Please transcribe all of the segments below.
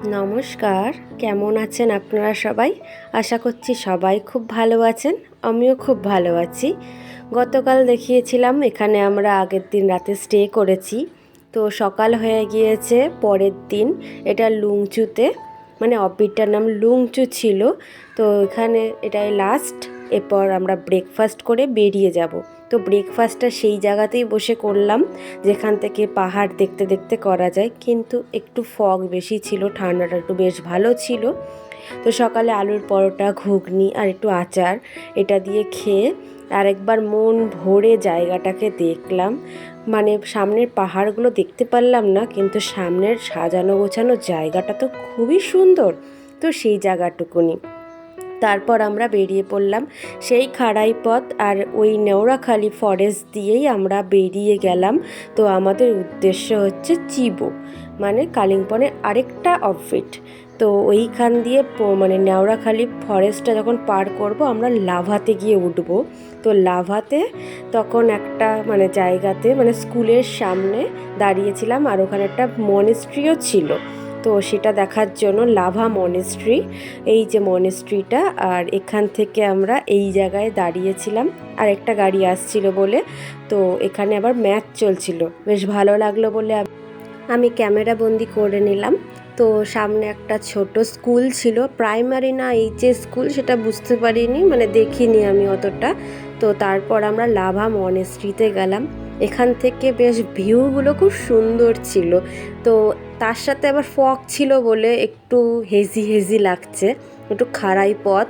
নমস্কার, কেমন আছেন আপনারা সবাই? আশা করছি সবাই খুব ভালো আছেন। আমিও খুব ভালো আছি। গতকাল দেখিয়েছিলাম এখানে আমরা আগের দিন রাতে স্টে করেছি। তো সকাল হয়ে গিয়েছে পরের দিন। এটা লুংচুতে, মানে অফবিটটার নাম লুংচু ছিল। তো এখানে এটাই লাস্ট। এরপর আমরা ব্রেকফাস্ট করে বেরিয়ে যাব। তো ব্রেকফাস্টটা সেই জায়গাতেই বসে করলাম যেখান থেকে পাহাড় দেখতে দেখতে করা যায়, কিন্তু একটু ফগ বেশি ছিল, ঠান্ডাটা একটু বেশ ভালো ছিল। তো সকালে আলুর পরোটা, ঘুগনি আর একটু আচার এটা দিয়ে খেয়ে আরেকবার মন ভরে জায়গাটাকে দেখলাম। মানে সামনের পাহাড়গুলো দেখতে পারলাম না, কিন্তু সামনের সাজানো গোছানো জায়গাটা তো খুবই সুন্দর। তো সেই জায়গাটুকুনি তারপর আমরা বেরিয়ে পড়লাম সেই খাড়াই পথ আর ওই নেওড়াখালি ফরেস্ট দিয়েই আমরা বেরিয়ে গেলাম। তো আমাদের উদ্দেশ্য হচ্ছে চিবো, মানে কালিম্পংয়ের আরেকটা অফবিট। তো ওইখান দিয়ে মানে নেওড়াখালি ফরেস্টটা যখন পার করব আমরা লাভাতে গিয়ে উঠবো। তো লাভাতে তখন একটা মানে জায়গাতে মানে স্কুলের সামনে দাঁড়িয়েছিলাম, আর ওখানে একটা মনেস্ট্রিও ছিল। তো সেটা দেখার জন্য লাভা মনেস্ট্রি, এই যে মনেস্ট্রিটা, আর এখান থেকে আমরা এই জায়গায় দাঁড়িয়েছিলাম আর একটা গাড়ি আসছিল বলে। তো এখানে আবার ম্যাচ চলছিল, বেশ ভালো লাগলো বলে আমি ক্যামেরা বন্দি করে নিলাম। তো সামনে একটা ছোট স্কুল ছিল, প্রাইমারি না এইচএস স্কুল সেটা বুঝতে পারিনি, মানে দেখিনি আমি অতটা। তো তারপর আমরা লাভা মনেস্ট্রিতে গেলাম। এখান থেকে বেশ ভিউগুলো খুব সুন্দর ছিল। তো তার সাথে আবার ফগ ছিল বলে একটু হেজি হেজি লাগছে, একটু খাড়াই পথ।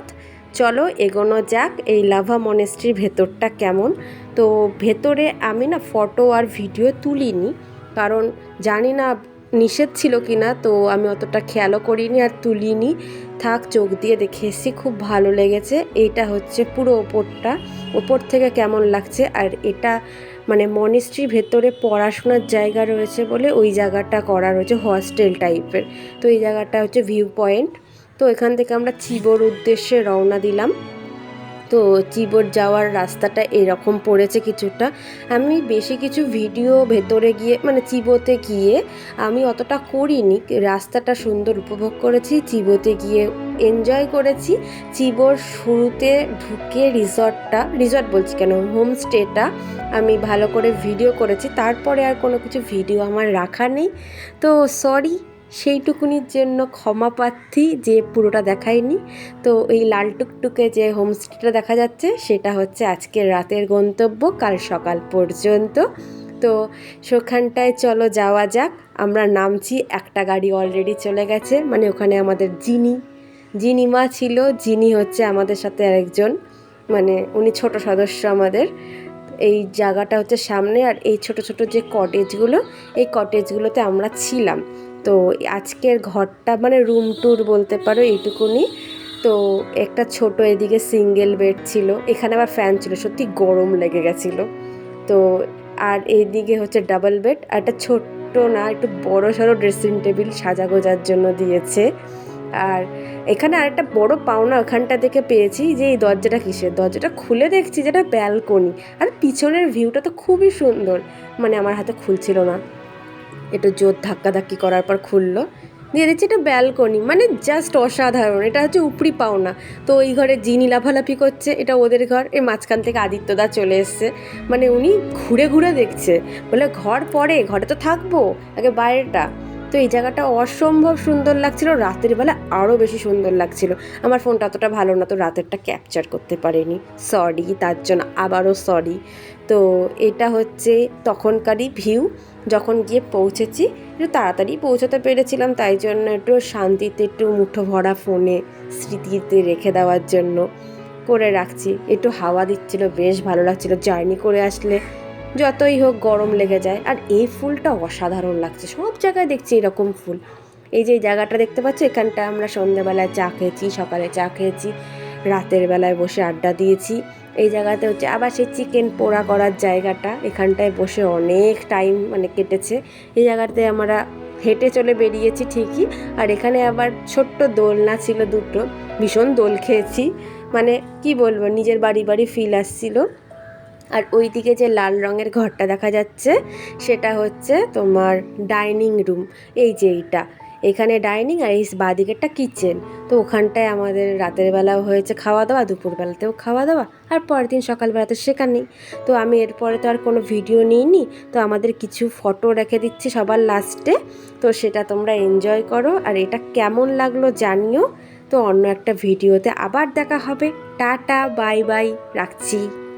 চলো এগোনো যাক। এই লাভা মনেস্ট্রির ভেতরটা কেমন। তো ভেতরে আমি না ফটো আর ভিডিও তুলিনি, কারণ জানি না নিষেধ ছিল কি না, তো আমি অতটা খেয়ালও করিনি আর তুলিনি। থাক, চোখ দিয়ে দেখে এসেছি, খুব ভালো লেগেছে। এইটা হচ্ছে পুরো ওপরটা, ওপর থেকে কেমন লাগছে। আর এটা মানে মনেস্ট্রির ভেতরে পড়াশোনার জায়গা রয়েছে বলে ওই জায়গাটা করা রয়েছে হস্টেল টাইপের। তো এই জায়গাটা হচ্ছে ভিউ পয়েন্ট। তো এখান থেকে আমরা চিবোর উদ্দেশ্যে রওনা দিলাম। তো চিবোর যাওয়ার রাস্তাটা এরকম পড়েছে কিছুটা। আমি বেশি কিছু ভিডিও ভেতরে গিয়ে মানে চিবোতে গিয়ে আমি অতটা করিনি। রাস্তাটা সুন্দর উপভোগ করেছি, চিবোতে গিয়ে এনজয় করেছি। চিবোর শুরুতে ঢুকে রিসর্ট বলছি কেন, হোমস্টেটা আমি ভালো করে ভিডিও করেছি। তারপরে আর কোনো কিছু ভিডিও আমার রাখা নেই। তো সরি, সেইটুকুনির জন্য ক্ষমা প্রার্থী যে পুরোটা দেখাইনি। তো এই লাল টুকটুকে যে হোমস্টেটা দেখা যাচ্ছে সেটা হচ্ছে আজকের রাতের গন্তব্য, কাল সকাল পর্যন্ত। তো সেখানটায় চলো যাওয়া যাক। আমরা নামছি, একটা গাড়ি অলরেডি চলে গেছে, মানে ওখানে আমাদের জিনি মা ছিল। জিনি হচ্ছে আমাদের সাথে আরেকজন, মানে উনি ছোট সদস্য আমাদের। এই জায়গাটা হচ্ছে সামনে, আর এই ছোট ছোট যে কটেজগুলো, এই কটেজগুলোতে আমরা ছিলাম। তো আজকের ঘরটা মানে রুম ট্যুর বলতে পারো এইটুকুনি। তো একটা ছোট এদিকে সিঙ্গেল বেড ছিল, এখানে আবার ফ্যান ছিল, সত্যি গরম লেগে গেছিলো। তো আর এইদিকে হচ্ছে ডাবল বেড, আর একটা ছোট্ট না একটু বড় সড়ো ড্রেসিং টেবিল সাজা গোজার জন্য দিয়েছে। আর এখানে আরেকটা বড় পাওনা ওখানটা থেকে পেয়েছি, যে এই দরজাটা কিসের, দরজাটা খুলে দেখছি যেটা ব্যালকনি। আর পিছনের ভিউটা তো খুবই সুন্দর, মানে আমার হাতে খুলছিল না, একটু জোর ধাক্কাধাক্কি করার পর খুললো, দিয়ে দিচ্ছি এটা ব্যালকনি, মানে জাস্ট অসাধারণ। এটা হচ্ছে উপরি পাওনা। তো ওই ঘরে জিনি লাফালাফি করছে, এটা ওদের ঘর। এই মাঝখান থেকে আদিত্যদা চলে এসছে, মানে উনি ঘুরে ঘুরে দেখছে, বলে ঘর পরে, ঘরে তো থাকবো, আগে বাইরেটা। তো এই জায়গাটা অসম্ভব সুন্দর লাগছিল, রাতের বেলা আরও বেশি সুন্দর লাগছিল। আমার ফোনটা অতটা ভালো না, তো রাতেরটা ক্যাপচার করতে পারিনি, সরি, তার জন্য আবারও সরি। তো এটা হচ্ছে তখনকারই ভিউ, যখন গিয়ে পৌঁছেছি। একটু তাড়াতাড়ি পৌঁছাতে পেরেছিলাম, তাই জন্য একটু শান্তিতে একটু মুঠো ভরা ফোনে স্মৃতিতে রেখে দেওয়ার জন্য করে রাখছি। একটু হাওয়া দিচ্ছিল, বেশ ভালো লাগছিল। জার্নি করে আসলে যতই হোক গরম লেগে যায়। আর এই ফুলটা অসাধারণ লাগছে, সব জায়গায় দেখছি এরকম ফুল। এই যে জায়গাটা দেখতে পাচ্ছ, এখানটা আমরা সন্ধ্যেবেলায় চা খেয়েছি, সকালে চা খেয়েছি, রাতের বেলায় বসে আড্ডা দিয়েছি। এই জায়গাতে হচ্ছে আবার সেই চিকেন পোড়া করার জায়গাটা, এখানটায় বসে অনেক টাইম মানে কেটেছে। এই জায়গাতে আমরা হেঁটে চলে বেরিয়েছি ঠিকই, আর এখানে আবার ছোট্ট দোলনা ছিল দুটো, ভীষণ দোল খেয়েছি, মানে কি বলবো, নিজের বাড়ি বাড়ি ফিল আসছিল। আর ওই দিকে যে লাল রঙের ঘরটা দেখা যাচ্ছে সেটা হচ্ছে তোমার ডাইনিং রুম। এই যে এখানে ডাইনিং আর এই বাঁদিকেরটা কিচেন। তো ওখানটায় আমাদের রাতের বেলাও হয়েছে খাওয়া দাওয়া, দুপুরবেলাতেও খাওয়া দাওয়া, আর পরের দিন সকালবেলাতে সেখানেই। তো আমি এরপরে তো আর কোনো ভিডিও নিইনি, তো আমাদের কিছু ফটো রেখে দিচ্ছি সবার লাস্টে, তো সেটা তোমরা এনজয় করো। আর এটা কেমন লাগলো জানিও। তো অন্য একটা ভিডিওতে আবার দেখা হবে। টাটা, বাই বাই, রাখছি।